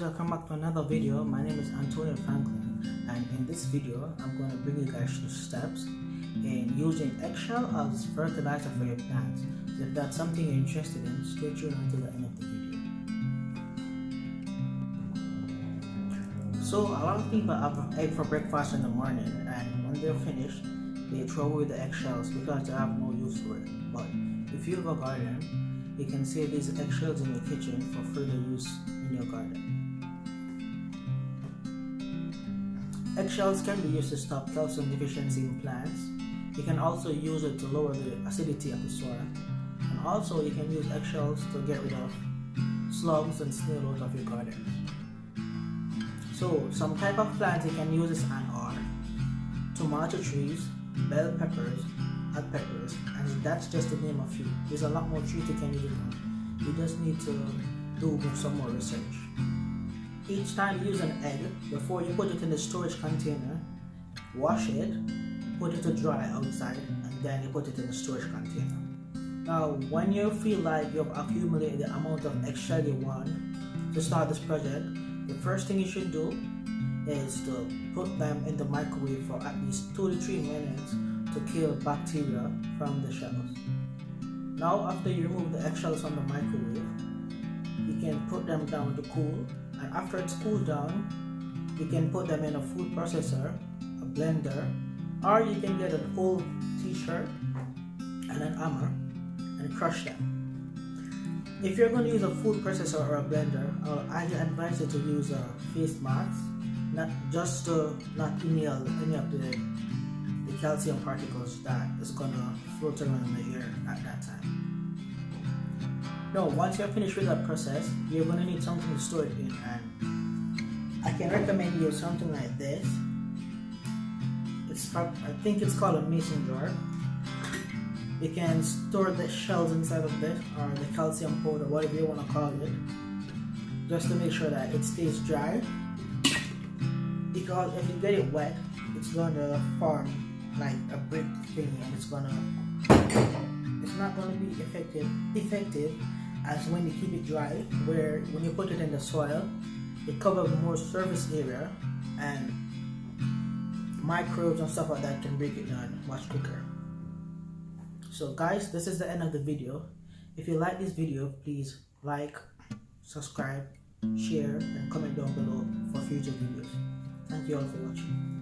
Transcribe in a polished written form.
welcome back to another video. My name is Antonio Franklin, and in this video I'm going to bring you guys through steps in using eggshell as fertilizer for your plants. So if that's something you're interested in, stay tuned until the end of the video. So a lot of people have egg for breakfast in the morning, and when they're finished they throw away the eggshells because they have no use for it. But if you have a garden, you can save these eggshells in your kitchen for further use in your garden. Eggshells can be used to stop calcium deficiency in plants. You can also use it to lower the acidity of the soil. And also you can use eggshells to get rid of slugs and snails out of your garden. So some type of plants you can use this on are tomato trees, bell peppers, and peppers, and that's just to name a few. There's a lot more trees you can use it on. You just need to do some more research. Each time you use an egg, before you put it in the storage container, wash it, put it to dry outside, and then you put it in the storage container. Now, when you feel like you've accumulated the amount of eggshell you want to start this project, the first thing you should do is to put them in the microwave for at least 2 to 3 minutes to kill bacteria from the shells. Now, after you remove the eggshells from the microwave, you can put them down to cool, and after it's cooled down, you can put them in a food processor, a blender, or you can get an old t-shirt and an hammer and crush them. If you're going to use a food processor or a blender, I advise you to use a face mask, not inhale any of the calcium particles that is going to float around in the air at that time. Now, once you're finished with that process, you're going to need something to store it in, and I can recommend you something like this. I think it's called a mason jar. You can store the shells inside of this, or the calcium powder, whatever you want to call it, just to make sure that it stays dry, because if you get it wet, it's going to form like a brick thingy, and it's not going to be effective as when you keep it dry, where when you put it in the soil, it covers more surface area, and microbes and stuff like that can break it down much quicker. So guys, this is the end of the video. If you like this video, please like, subscribe, share, and comment down below for future videos. Thank you all for watching.